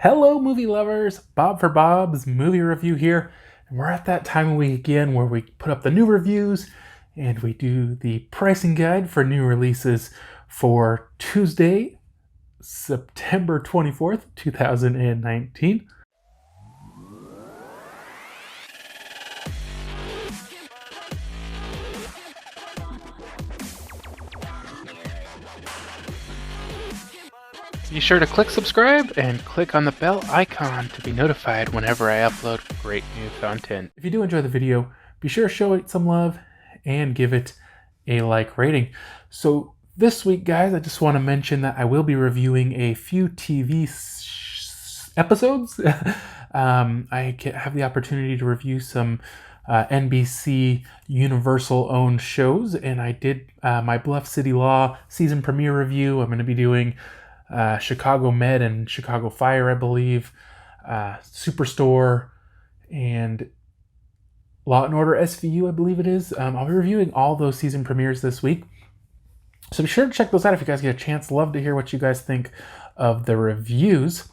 Hello, movie lovers! Bob for Bob's Movie Review here. And we're at that time of week again where we put up the new reviews and we do the pricing guide for new releases for Tuesday, September 24th, 2019. Be sure to click subscribe and click on the bell icon to be notified whenever I upload great new content. If you do enjoy the video, be sure to show it some love and give it a like rating. So this week, guys, I just want to mention that I will be reviewing a few TV episodes. I have the opportunity to review some NBC Universal-owned shows, and I did my Bluff City Law season premiere review. I'm going to be doing Chicago Med and Chicago Fire, I believe, Superstore, and Law & Order SVU, I believe it is. I'll be reviewing all those season premieres this week. So be sure to check those out if you guys get a chance. Love to hear what you guys think of the reviews.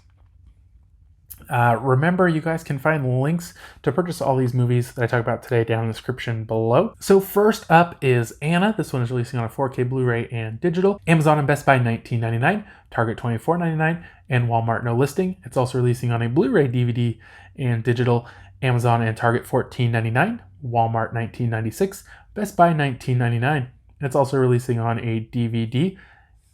Remember, you guys can find links to purchase all these movies that I talk about today down in the description below. So first up is Anna. This one is releasing on a 4K Blu-ray and digital. Amazon and Best Buy $19.99, Target $24.99, and Walmart no listing. It's also releasing on a Blu-ray, DVD, and digital. Amazon and Target $14.99, Walmart $19.96, Best Buy $19.99. It's also releasing on a DVD.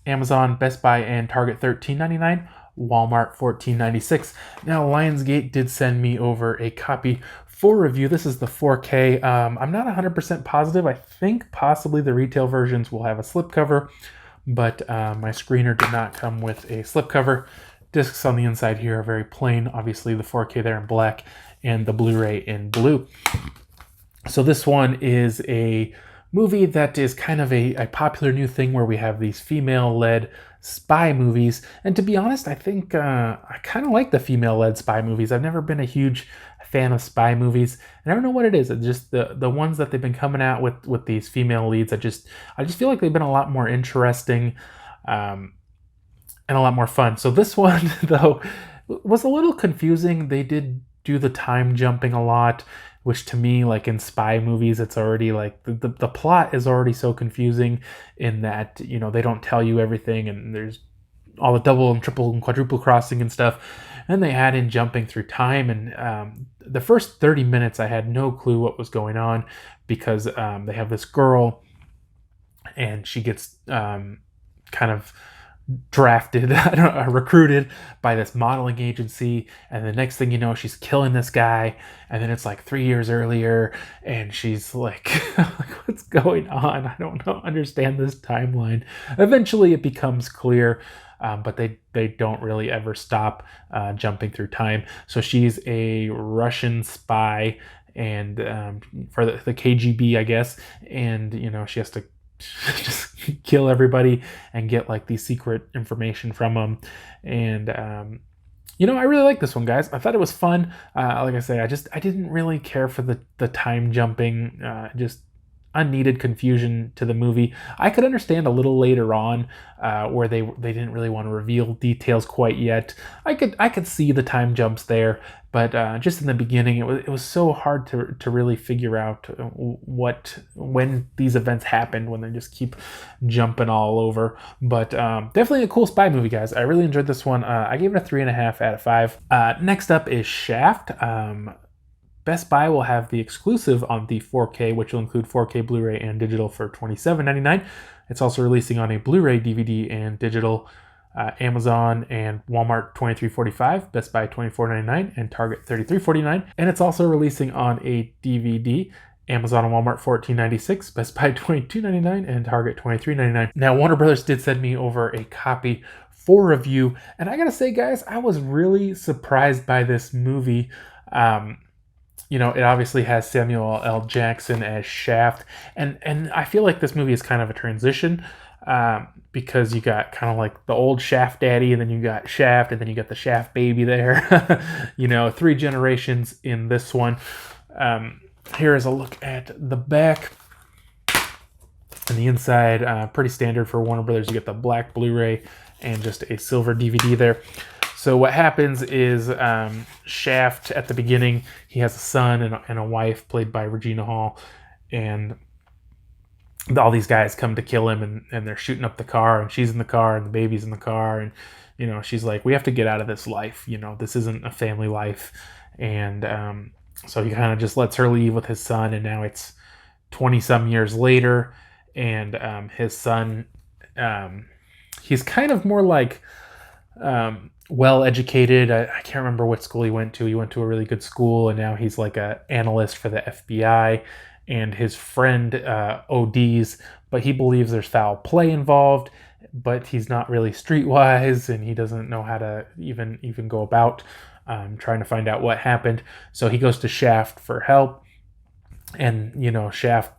Amazon, Best Buy, and Target $13.99. Walmart $14.96. Now, Lionsgate did send me over a copy for review. This is the 4K. I'm not 100% positive. I think possibly the retail versions will have a slipcover, but my screener did not come with a slipcover. Discs on the inside here are very plain. Obviously, the 4K there in black and the Blu-ray in blue. So this one is a movie that is kind of a popular new thing where we have these female-led spy movies. And to be honest, I think I kind of like the female-led spy movies. I've never been a huge fan of spy movies. I never know what it is. It's just the ones that they've been coming out with these female leads. I just feel like they've been a lot more interesting and a lot more fun. So this one, though, was a little confusing. They did do the time jumping a lot, which to me, like in spy movies, it's already like the plot is already so confusing in that, you know, they don't tell you everything and there's all the double and triple and quadruple crossing and stuff. And they add in jumping through time. And the first 30 minutes, I had no clue what was going on because they have this girl and she gets kind of drafted, recruited by this modeling agency, and the next thing you know, she's killing this guy, and then it's like 3 years earlier, and she's like, what's going on? I don't understand this timeline. Eventually, it becomes clear, but they don't really ever stop jumping through time. So she's a Russian spy, and for the KGB, I guess, and you know, she has to just kill everybody and get like the secret information from them. And you know, I really like this one, guys. I thought it was fun. Like I say, I didn't really care for the time jumping, just unneeded confusion to the movie. I could understand a little later on where they didn't really want to reveal details quite yet. I could see the time jumps there, but just in the beginning, it was so hard to really figure out when these events happened, when they just keep jumping all over. But definitely a cool spy movie, guys. I really enjoyed this one. I gave it a 3.5 out of 5. Next up is Shaft. Best Buy will have the exclusive on the 4K, which will include 4K Blu-ray and digital for $27.99. It's also releasing on a Blu-ray, DVD, and digital. Amazon and Walmart $23.45, Best Buy $24.99, and Target $33.49. And it's also releasing on a DVD. Amazon and Walmart $14.96, Best Buy $22.99, and Target $23.99. Now, Warner Brothers did send me over a copy for review, and I gotta say, guys, I was really surprised by this movie. You know, it obviously has Samuel L. Jackson as Shaft, and I feel like this movie is kind of a transition because you got kind of like the old Shaft daddy, and then you got Shaft, and then you got the Shaft baby there. You know, 3 generations in this one. Here is a look at the back and the inside. Pretty standard for Warner Brothers. You get the black Blu-ray and just a silver DVD there. So what happens is Shaft, at the beginning, he has a son and a wife played by Regina Hall, and all these guys come to kill him, and they're shooting up the car, and she's in the car, and the baby's in the car, and she's like, we have to get out of this life. This isn't a family life. And so he kind of just lets her leave with his son, and now it's 20 some years later, and his son, he's kind of more like well educated. I can't remember what school he went to. He went to a really good school, and now he's like an analyst for the FBI. And his friend ODs, but he believes there's foul play involved, but he's not really streetwise, and he doesn't know how to even go about trying to find out what happened. So he goes to Shaft for help, and Shaft,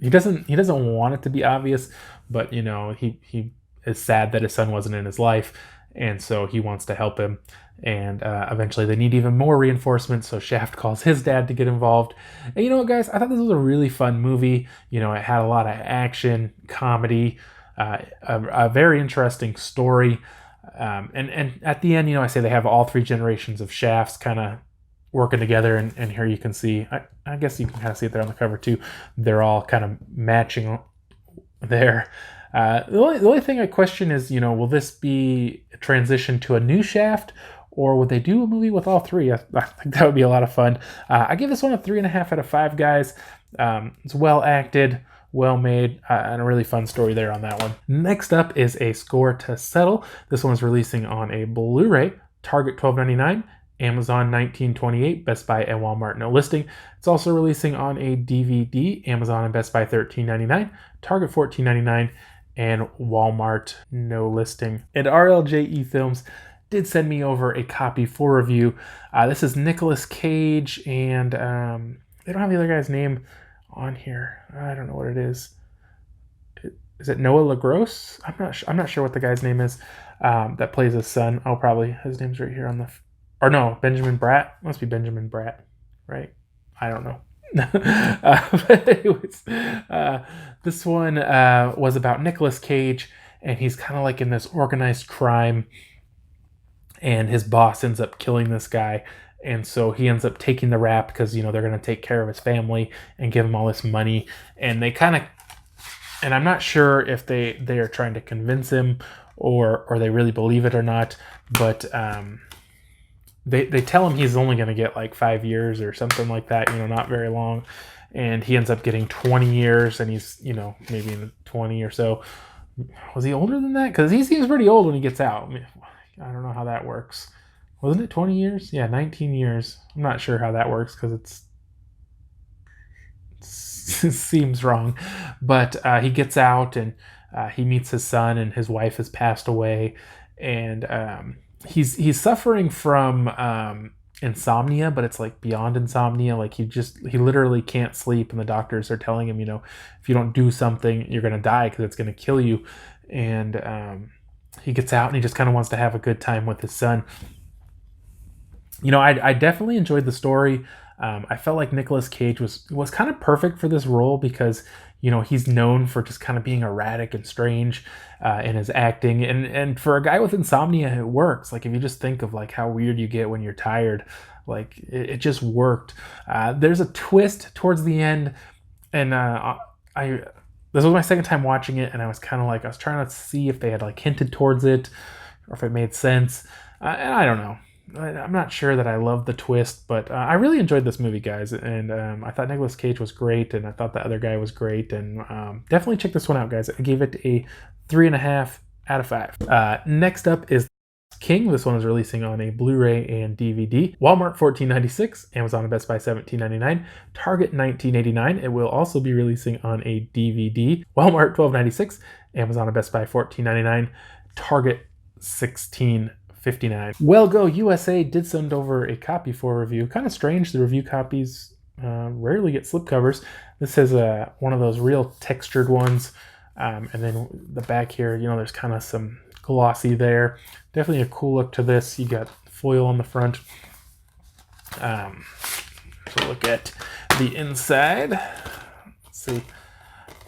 he doesn't want it to be obvious, but he is sad that his son wasn't in his life, and so he wants to help him. And eventually they need even more reinforcements, so Shaft calls his dad to get involved. And you know what, guys? I thought this was a really fun movie. It had a lot of action, comedy, a very interesting story. And at the end, I say they have all three generations of Shafts kind of working together. And here you can see, I guess you can kind of see it there on the cover too. They're all kind of matching there. The only thing I question is, will this be a transition to a new Shaft, or would they do a movie with all three? I think that would be a lot of fun. I give this one a 3.5 out of 5, guys. It's well acted, well made, and a really fun story there on that one. Next up is A Score to Settle. This one is releasing on a Blu-ray, Target $12.99, Amazon $19.28, Best Buy and Walmart no listing. It's also releasing on a DVD, Amazon and Best Buy $13.99, Target $14.99, and Walmart no listing. And RLJE Films did send me over a copy for review. This is Nicolas Cage, and they don't have the other guy's name on here. I don't know what it is. Is it Noah LaGrosse? I'm not sure what the guy's name is that plays his son. Oh, probably his name's right here on the. Or no, Benjamin Bratt. Must be Benjamin Bratt, right? I don't know. But anyways, this one was about Nicolas Cage, and he's kind of like in this organized crime, and his boss ends up killing this guy, and so he ends up taking the rap because they're going to take care of his family and give him all this money. And they kind of, and I'm not sure if they are trying to convince him or they really believe it or not, but they tell him he's only going to get like 5 years or something like that, not very long, and he ends up getting 20 years, and he's maybe in the 20 or so. Was he older than that? Because he seems pretty old when he gets out. I don't know how that works. Wasn't it 20 years? Yeah, 19 years. I'm not sure how that works because it seems wrong. But he gets out, and he meets his son, and his wife has passed away. And he's suffering from insomnia, but it's like beyond insomnia. Like he literally can't sleep, and the doctors are telling him, if you don't do something, you're going to die because it's going to kill you. And he gets out, and he just kind of wants to have a good time with his son. I definitely enjoyed the story. I felt like Nicolas Cage was kind of perfect for this role because, he's known for just kind of being erratic and strange in his acting. And for a guy with insomnia, it works. Like, if you just think of like how weird you get when you're tired, like it just worked. There's a twist towards the end, and this was my second time watching it, and I was kind of like, I was trying to see if they had like hinted towards it or if it made sense. And I don't know. I'm not sure that I love the twist, but I really enjoyed this movie, guys. And I thought Nicolas Cage was great, and I thought the other guy was great. And definitely check this one out, guys. I gave it a 3.5 out of 5. Next up is King. This one is releasing on a Blu-ray and DVD. Walmart $14.96, Amazon and Best Buy $17.99, Target $19.89. It will also be releasing on a DVD. Walmart $12.96, Amazon and Best Buy $14.99, Target $16.59. Well Go USA did send over a copy for review. Kind of strange, the review copies rarely get slipcovers. This is one of those real textured ones. And then the back here, there's kind of some glossy there. Definitely a cool look to this. You got foil on the front. So look at the inside. Let's see.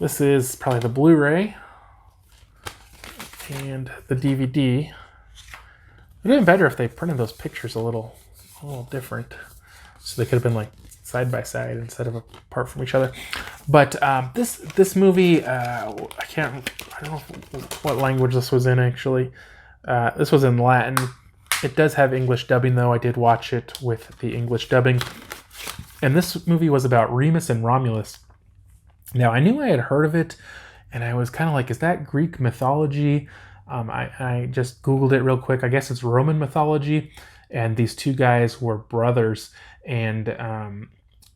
This is probably the Blu-ray and the DVD. would have been better if they printed those pictures a little different, so they could have been like side by side instead of apart from each other. But this movie, I don't know what language this was in actually. This was in Latin. It does have English dubbing though. I did watch it with the English dubbing. And this movie was about Remus and Romulus. Now, I knew I had heard of it, and I was kind of like, is that Greek mythology? I just Googled it real quick. I guess it's Roman mythology, and these two guys were brothers, and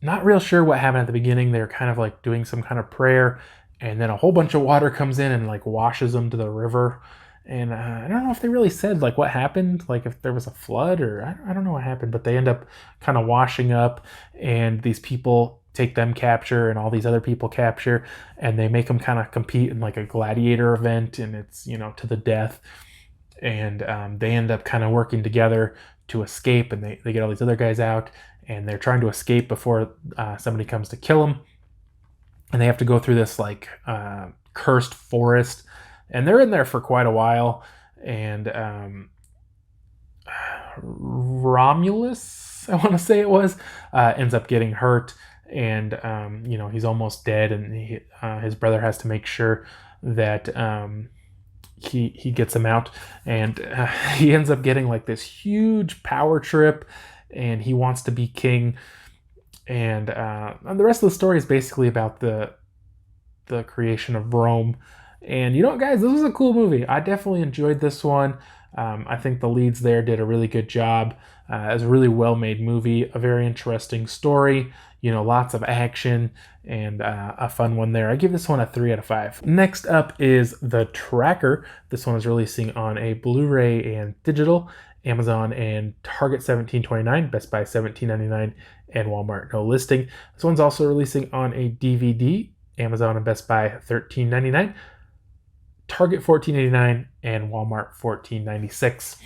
not real sure what happened at the beginning. They were kind of like doing some kind of prayer, and then a whole bunch of water comes in and like washes them to the river. And I don't know if they really said like what happened, like if there was a flood or I don't know what happened, but they end up kind of washing up, and these people take them capture and all these other people capture, and they make them kind of compete in like a gladiator event, and it's, you know, to the death. And they end up kind of working together to escape, and they get all these other guys out, and they're trying to escape before somebody comes to kill them. And they have to go through this like cursed forest, and they're in there for quite a while. And Romulus, I want to say it was, ends up getting hurt, and you know, he's almost dead, and his brother has to make sure that he gets him out, and he ends up getting like this huge power trip, and he wants to be king. And the rest of the story is basically about the creation of Rome. And you know what, guys, this was a cool movie. I definitely enjoyed this one. I think the leads there did a really good job. It was a really well-made movie, a very interesting story, you know, lots of action, and a fun one there. I give this one a 3 out of 5. Next up is The Tracker. This one is releasing on a Blu-ray and digital, Amazon and Target $17.29, Best Buy $17.99, and Walmart no listing. This one's also releasing on a DVD, Amazon and Best Buy $13.99, Target $14.89, and Walmart $14.96.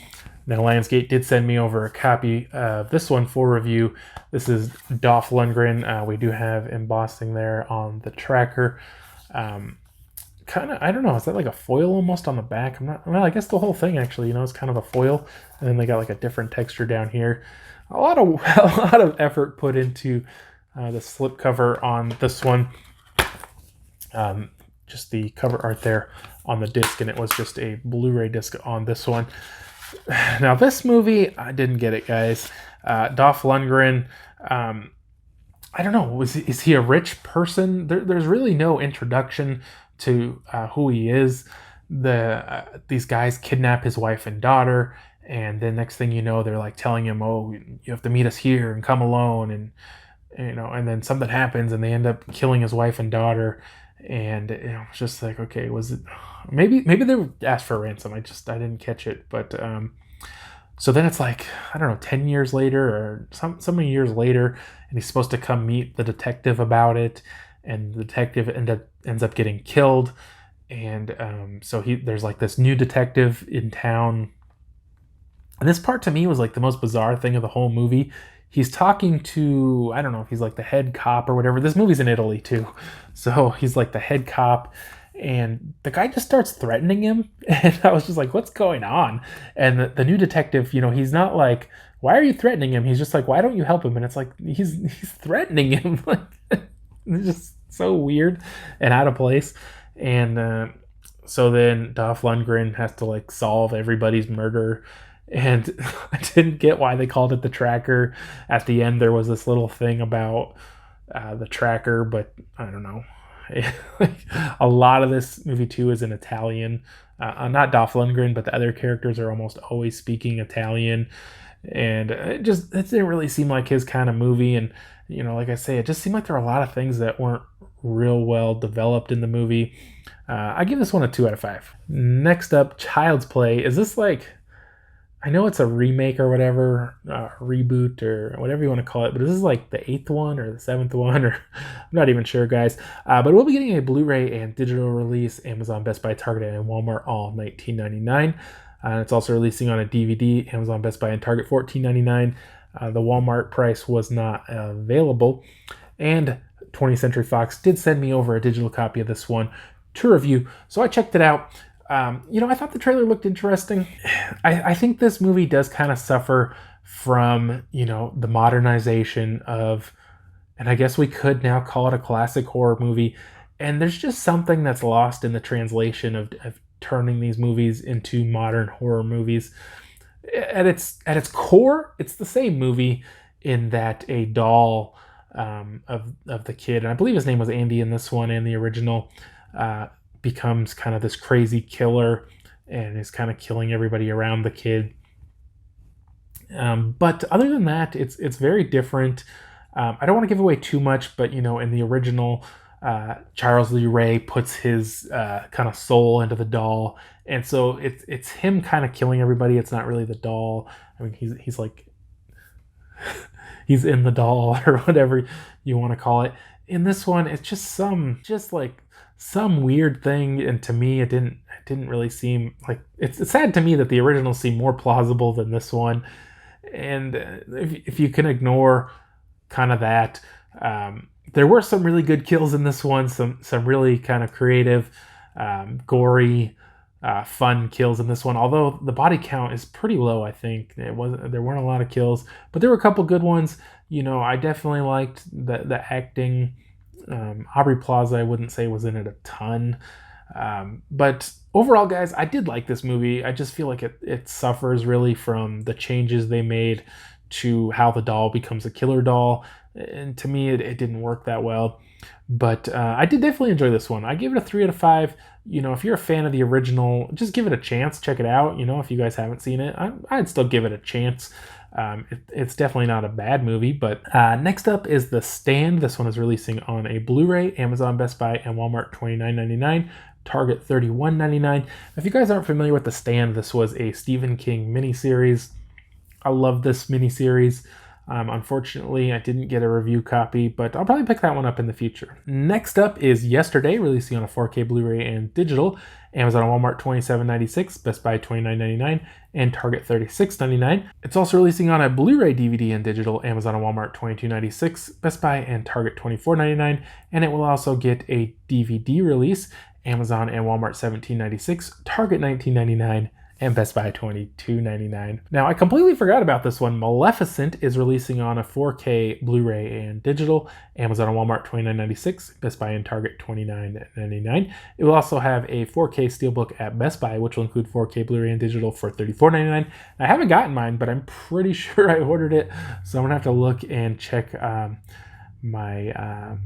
Now, Lionsgate did send me over a copy of this one for review. This is Dolph Lundgren. We do have embossing there on the tracker. Kind of, I don't know, is that like a foil almost on the back? Well, I guess the whole thing actually, you know, is kind of a foil. And then they got like a different texture down here. A lot of effort put into the slipcover on this one. Just the cover art there on the disc, and it was just a Blu-ray disc on this one. Now, this movie, I didn't get it, guys. Dolph Lundgren, I don't know, is he a rich person? There's really no introduction to who he is. These guys kidnap his wife and daughter, and then next thing you know, they're like telling him, oh, you have to meet us here and come alone, and you know, and then something happens, and they end up killing his wife and daughter. And you know, it's just like, okay, was it maybe they asked for a ransom? I didn't catch it. But so then it's like, I don't know, 10 years later or so many years later, and he's supposed to come meet the detective about it, and the detective ends up getting killed. And so there's like this new detective in town, and this part to me was like the most bizarre thing of the whole movie. He's talking to, I don't know if he's like the head cop or whatever. This movie's in Italy too. So he's like the head cop, and the guy just starts threatening him. And I was just like, what's going on? And the new detective, you know, he's not like, why are you threatening him? He's just like, why don't you help him? And it's like, he's threatening him. Like, it's just so weird and out of place. And so then Dolph Lundgren has to like solve everybody's murder. And I didn't get why they called it The Tracker. At the end, there was this little thing about the tracker, but I don't know. A lot of this movie, too, is in Italian. Not Dolph Lundgren, but the other characters are almost always speaking Italian. And it didn't really seem like his kind of movie. And, you know, like I say, it just seemed like there were a lot of things that weren't real well developed in the movie. I give this one a 2 out of 5. Next up, Child's Play. Is this like... I know it's a remake or whatever, reboot or whatever you want to call it, but this is like the 8th one or the 7th one, or I'm not even sure, guys. But we'll be getting a Blu-ray and digital release, Amazon, Best Buy, Target, and Walmart, all $19.99. It's also releasing on a DVD, Amazon, Best Buy, and Target, $14.99. The Walmart price was not available. And 20th Century Fox did send me over a digital copy of this one to review, so I checked it out. I thought the trailer looked interesting. I think this movie does kind of suffer from, the modernization of, and I guess we could now call it a classic horror movie. And there's just something that's lost in the translation of turning these movies into modern horror movies. At its core, it's the same movie in that a doll of the kid, and I believe his name was Andy in this one and the original, becomes kind of this crazy killer and is kind of killing everybody around the kid. But other than that, it's very different. I don't want to give away too much, but in the original, Charles Lee Ray puts his kind of soul into the doll, and so it's him kind of killing everybody. It's not really the doll. I mean, he's like he's in the doll or whatever you want to call it. In this one, it's just some weird thing, and to me, it didn't really seem like it's sad to me that the originals seem more plausible than this one. And if you can ignore kind of that, there were some really good kills in this one, some really kind of creative, gory, fun kills in this one. Although the body count is pretty low, I think there weren't a lot of kills, but there were a couple good ones. I definitely liked the acting. Aubrey Plaza, I wouldn't say was in it a ton, but overall, guys, I did like this movie. I just feel like it suffers really from the changes they made to how the doll becomes a killer doll, and to me, it didn't work that well. But I did definitely enjoy this one. I give it a 3 out of 5. If you're a fan of the original, just give it a chance. Check it out. If you guys haven't seen it, I'd still give it a chance. It's definitely not a bad movie. But next up is The Stand. This one is releasing on a Blu-ray, Amazon, Best Buy, and Walmart $29.99. Target $31.99. If you guys aren't familiar with The Stand, this was a Stephen King miniseries. I love this miniseries. Unfortunately, I didn't get a review copy, but I'll probably pick that one up in the future. Next up is Yesterday, releasing on a 4K Blu-ray and digital. Amazon and Walmart $27.96, Best Buy $29.99, and Target $36.99. It's also releasing on a Blu-ray DVD and digital. Amazon and Walmart $22.96, Best Buy and Target $24.99, and it will also get a DVD release. Amazon and Walmart $17.96, Target $19.99, and Best Buy $22.99. Now, I completely forgot about this one. Maleficent is releasing on a 4K Blu-ray and digital. Amazon and Walmart $29.96, Best Buy and Target $29.99. It will also have a 4K Steelbook at Best Buy, which will include 4K Blu-ray and digital for $34.99. I haven't gotten mine, but I'm pretty sure I ordered it, so I'm gonna have to look and check my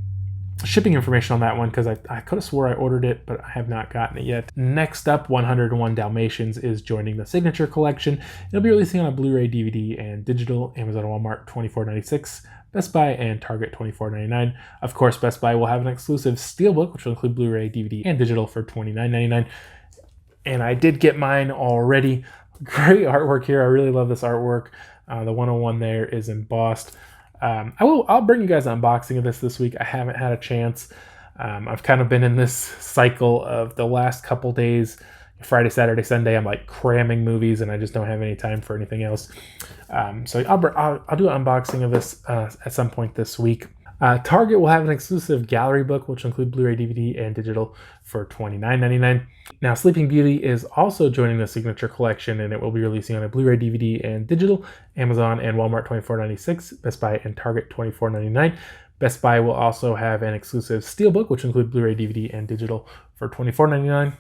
shipping information on that one, because I could have swore I ordered it, but I have not gotten it yet. Next up, 101 Dalmatians is joining the Signature Collection. It'll be releasing on a Blu-ray, DVD, and digital. Amazon and Walmart $24.96, Best Buy and Target $24.99. Of course, Best Buy will have an exclusive Steelbook, which will include Blu-ray, DVD, and digital for $29.99. And I did get mine already. Great artwork here. I really love this artwork. The 101 there is embossed. I'll bring you guys an unboxing of this week. I haven't had a chance. I've kind of been in this cycle of the last couple days, Friday, Saturday, Sunday. I'm like cramming movies, and I just don't have any time for anything else. So I'll do an unboxing of this at some point this week. Target will have an exclusive gallery book, which will include Blu-ray, DVD, and digital for $29.99. Now, Sleeping Beauty is also joining the Signature Collection, and it will be releasing on a Blu-ray, DVD, and digital. Amazon and Walmart $24.96, Best Buy and Target $24.99. Best Buy will also have an exclusive Steelbook, which will include Blu-ray, DVD, and digital for $24.99.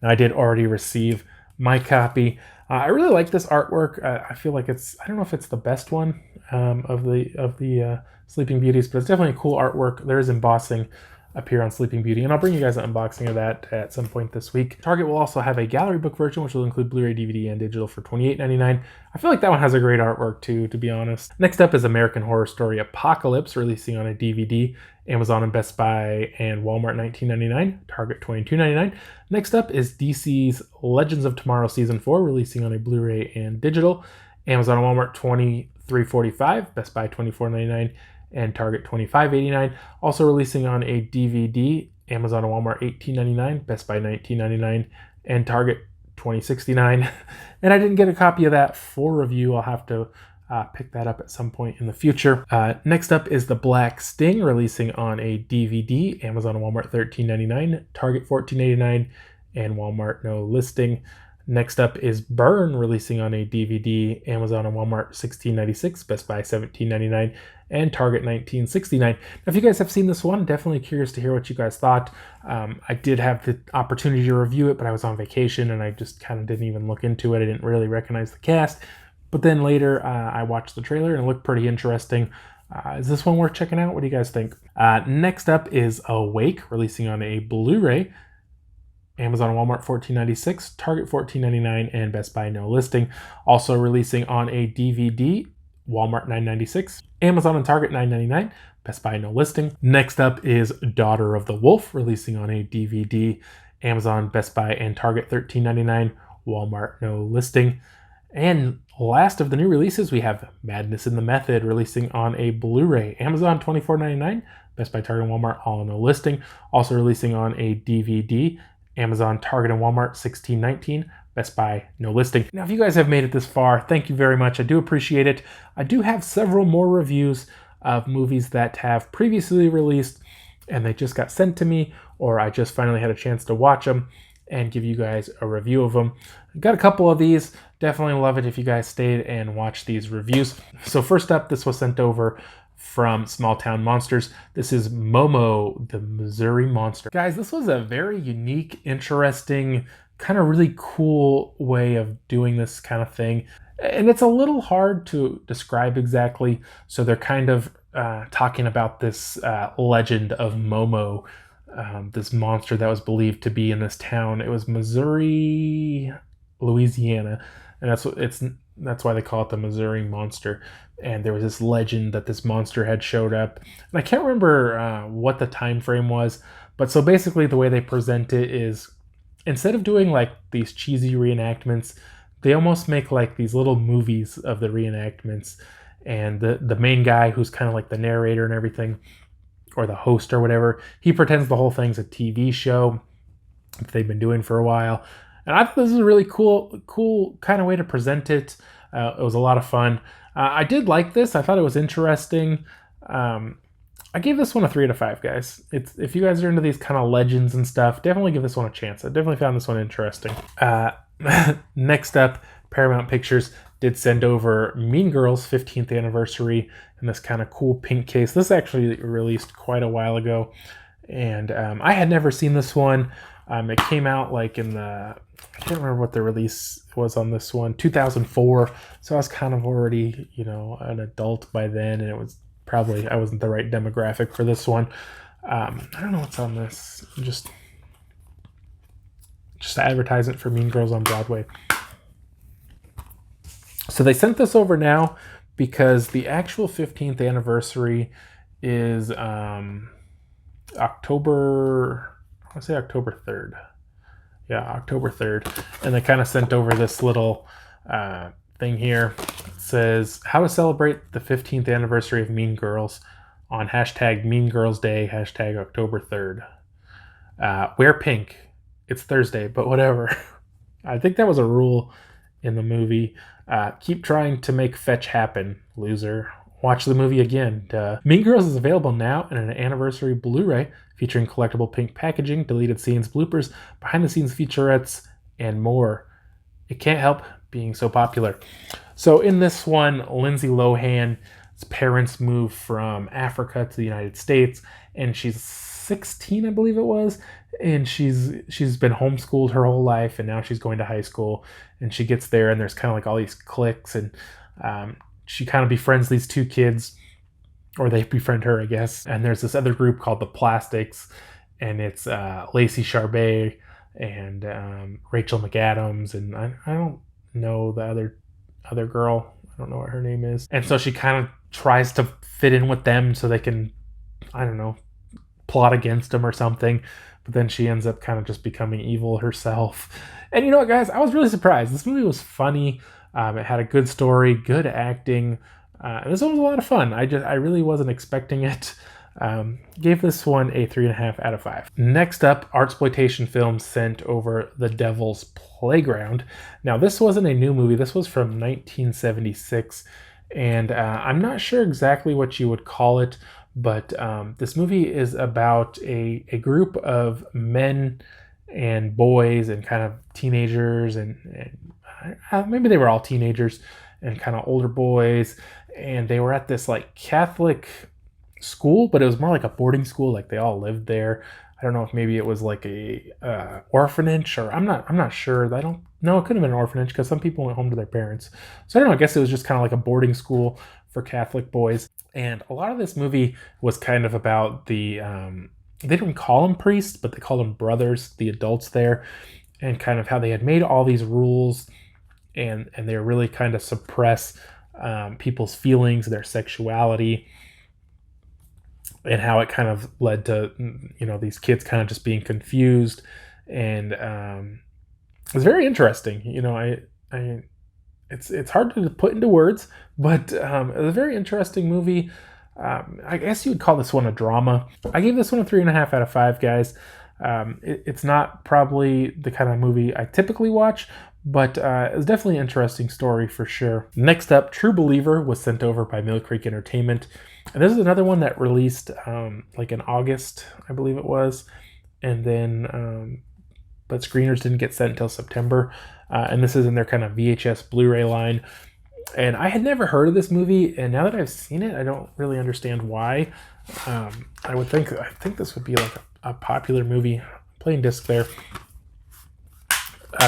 Now, I did already receive my copy. I really like this artwork. I feel like I don't know if it's the best one of the Sleeping Beauties, but it's definitely a cool artwork. There is embossing up here on Sleeping Beauty, and I'll bring you guys an unboxing of that at some point this week. Target will also have a gallery book version, which will include Blu-ray, DVD, and digital for $28.99. I feel like that one has a great artwork too, to be honest. Next up is American Horror Story Apocalypse, releasing on a DVD. Amazon and Best Buy and Walmart $19.99, Target $22.99. Next up is DC's Legends of Tomorrow Season 4, releasing on a Blu-ray and digital. Amazon and Walmart $23.45, Best Buy $24.99, and Target $25.89. Also releasing on a DVD, Amazon and Walmart $18.99, Best Buy $19.99, and Target $20.69. And I didn't get a copy of that for review. I'll have to pick that up at some point in the future. Next up is The Black Sting, releasing on a DVD. Amazon and Walmart $13.99, Target $14.89, and Walmart no listing. Next up is Burn, releasing on a DVD. Amazon and Walmart $16.96, Best Buy $17.99, and Target $19.69. Now, if you guys have seen this one, definitely curious to hear what you guys thought. I did have the opportunity to review it, but I was on vacation and I just kind of didn't even look into it. I didn't really recognize the cast. But then later, I watched the trailer and it looked pretty interesting. Is this one worth checking out? What do you guys think? Next up is Awake, releasing on a Blu-ray. Amazon and Walmart $14.96, Target $14.99, and Best Buy no listing. Also releasing on a DVD, Walmart $9.96, Amazon and Target $9.99, Best Buy no listing. Next up is Daughter of the Wolf, releasing on a DVD, Amazon, Best Buy, and Target $13.99, Walmart no listing. And last of the new releases, we have Madness in the Method, releasing on a Blu-ray, Amazon $24.99, Best Buy, Target, and Walmart all no listing. Also releasing on a DVD, Amazon, Target, and Walmart $16.19, Best Buy no listing. Now, if you guys have made it this far, thank you very much. I do appreciate it. I do have several more reviews of movies that have previously released and they just got sent to me, or I just finally had a chance to watch them and give you guys a review of them. I've got a couple of these. Definitely love it if you guys stayed and watched these reviews. So first up, this was sent over from Small Town Monsters. This is Momo, the Missouri Monster. Guys, this was a very unique, interesting, kind of really cool way of doing this kind of thing. And it's a little hard to describe exactly. So they're kind of talking about this legend of Momo, this monster that was believed to be in this town. It was Missouri, Louisiana, and that's why they call it the Missouri Monster. And there was this legend that this monster had showed up, and I can't remember what the time frame was, but so basically the way they present it is, instead of doing like these cheesy reenactments, they almost make like these little movies of the reenactments, and the main guy, who's kind of like the narrator and everything, or the host or whatever, he pretends the whole thing's a TV show that they've been doing for a while. And I thought this is a really cool kind of way to present it. It was a lot of fun. I did like this. I thought it was interesting. I gave this one a 3 out of 5, guys. If you guys are into these kind of legends and stuff, definitely give this one a chance. I definitely found this one interesting. Next up, Paramount Pictures did send over Mean Girls 15th anniversary in this kind of cool pink case. This actually released quite a while ago, and I had never seen this one. It came out like in I can't remember what the release was on this one, 2004. So I was kind of already, an adult by then, and it was probably, I wasn't the right demographic for this one. I don't know what's on this. Just advertisement for Mean Girls on Broadway. So they sent this over now because the actual 15th anniversary is October 3rd. Yeah, October 3rd. And they kind of sent over this little thing here. It says, how to celebrate the 15th anniversary of Mean Girls on hashtag Mean Girls Day, hashtag October 3rd. Wear pink. It's Thursday, but whatever. I think that was a rule in the movie. Keep trying to make fetch happen, loser. Watch the movie again. Mean Girls is available now in an anniversary Blu-ray featuring collectible pink packaging, deleted scenes, bloopers, behind-the-scenes featurettes, and more. It can't help being so popular. So in this one, Lindsay Lohan's parents moved from Africa to the United States, and she's 16, I believe it was, and she's been homeschooled her whole life, and now she's going to high school, and she gets there, and there's kind of like all these cliques, and she kind of befriends these two kids, or they befriend her, I guess. And there's this other group called the Plastics, and it's Lacey Chabert and Rachel McAdams, and I don't know the other girl. I don't know what her name is. And so she kind of tries to fit in with them so they can, I don't know, plot against them or something. But then she ends up kind of just becoming evil herself. And you know what, guys? I was really surprised. This movie was funny. It had a good story, good acting. And this one was a lot of fun. I really wasn't expecting it. Gave this one a 3.5 out of 5. Next up, Artsploitation Films sent over The Devil's Playground. Now, this wasn't a new movie. This was from 1976. And I'm not sure exactly what you would call it, but this movie is about a group of men and boys and kind of teenagers and maybe they were all teenagers and kind of older boys, and they were at this like Catholic school, but it was more like a boarding school. Like they all lived there. I don't know if maybe it was like a orphanage, or I'm not sure. I don't know. It could have been an orphanage because some people went home to their parents. So I don't know. I guess it was just kind of like a boarding school for Catholic boys. And a lot of this movie was kind of about the they didn't call them priests, but they called them brothers, the adults there, and kind of how they had made all these rules, and they really kind of suppress people's feelings, their sexuality, and how it kind of led to these kids kind of just being confused. And it was very interesting. It's hard to put into words, but it was a very interesting movie. I guess you would call this one a drama. I gave this one a 3.5 out of 5, guys. It's not probably the kind of movie I typically watch, but it was definitely an interesting story for sure. Next up, True Believer was sent over by Mill Creek Entertainment. And this is another one that released like in August, I believe it was. And then, but screeners didn't get sent until September. And this is in their kind of VHS Blu-ray line. And I had never heard of this movie, and now that I've seen it, I don't really understand why. I think this would be like a popular movie. Playing disc there.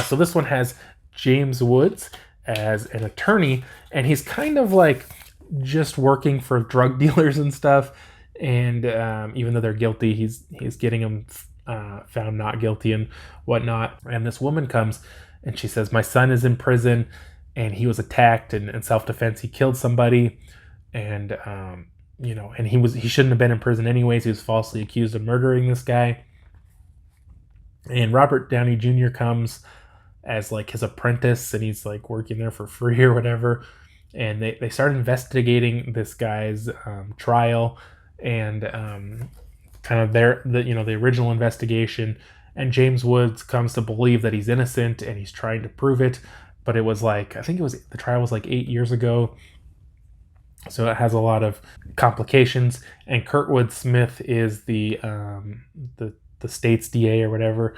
So this one has James Woods as an attorney, and he's kind of like just working for drug dealers and stuff. And even though they're guilty, he's getting them found not guilty and whatnot. And this woman comes and she says, "My son is in prison, and he was attacked, and in self-defense he killed somebody, and and he shouldn't have been in prison anyways. He was falsely accused of murdering this guy." And Robert Downey Jr. comes as like his apprentice, and he's like working there for free or whatever. And they start investigating this guy's trial, and kind of the original investigation. And James Woods comes to believe that he's innocent, and he's trying to prove it. But it was like, I think the trial was like 8 years ago. So it has a lot of complications. And Kurtwood Smith is the state's DA or whatever.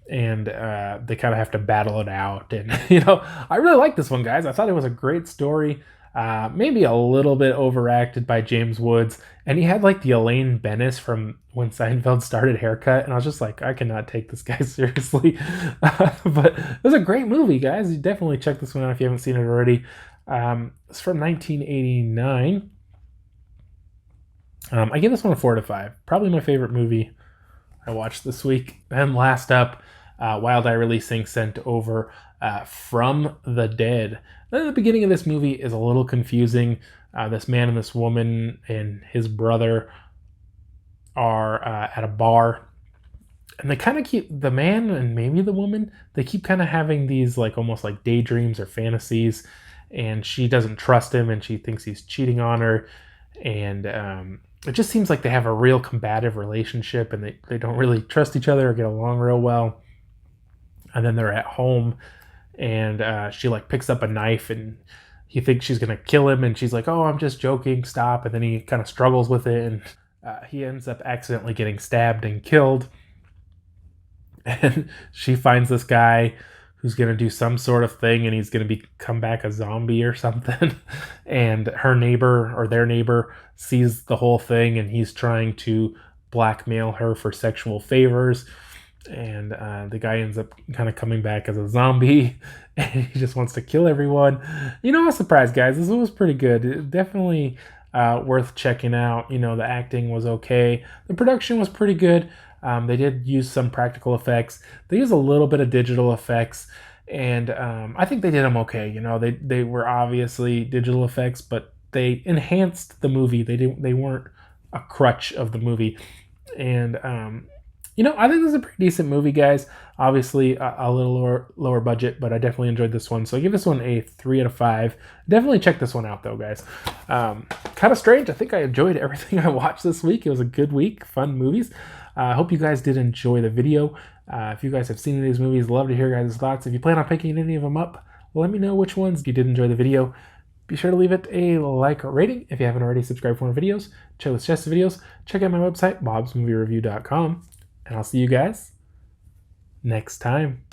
And they kind of have to battle it out. And, I really like this one, guys. I thought it was a great story. Maybe a little bit overacted by James Woods. And he had like the Elaine Bennis from When Seinfeld Started haircut. And I was just like, I cannot take this guy seriously. But it was a great movie, guys. You definitely check this one out if you haven't seen it already. It's from 1989. I give this one a 4 out of 5. Probably my favorite movie I watched this week. And last up, Wild Eye Releasing sent over From the Dead. Then the beginning of this movie is a little confusing. This man and this woman and his brother are at a bar, and they kind of keep, the man and maybe the woman, they keep kind of having these like almost like daydreams or fantasies, and she doesn't trust him, and she thinks he's cheating on her. And it just seems like they have a real combative relationship, and they don't really trust each other or get along real well. And then they're at home, and she like picks up a knife, and he thinks she's gonna kill him, and she's like, "Oh, I'm just joking, stop." And then he kind of struggles with it, and he ends up accidentally getting stabbed and killed. And she finds this guy who's gonna do some sort of thing, and he's gonna come back a zombie or something. And her neighbor, or their neighbor, sees the whole thing, and he's trying to blackmail her for sexual favors. And the guy ends up kind of coming back as a zombie, and he just wants to kill everyone. I was surprised, guys. This one was pretty good. Definitely worth checking out. The acting was okay. The production was pretty good. They did use some practical effects. They used a little bit of digital effects, and I think they did them okay. They were obviously digital effects, but they enhanced the movie. They weren't a crutch of the movie. And I think this is a pretty decent movie, guys. Obviously, a little lower budget, but I definitely enjoyed this one. So I give this one a 3 out of 5. Definitely check this one out, though, guys. Kind of strange. I think I enjoyed everything I watched this week. It was a good week. Fun movies. I hope you guys did enjoy the video. If you guys have seen any of these movies, love to hear your guys' thoughts. If you plan on picking any of them up, let me know which ones you did enjoy the video. Be sure to leave it a like or rating. If you haven't already, subscribed for more videos, check with suggested videos, check out my website, BobsMovieReview.com, and I'll see you guys next time.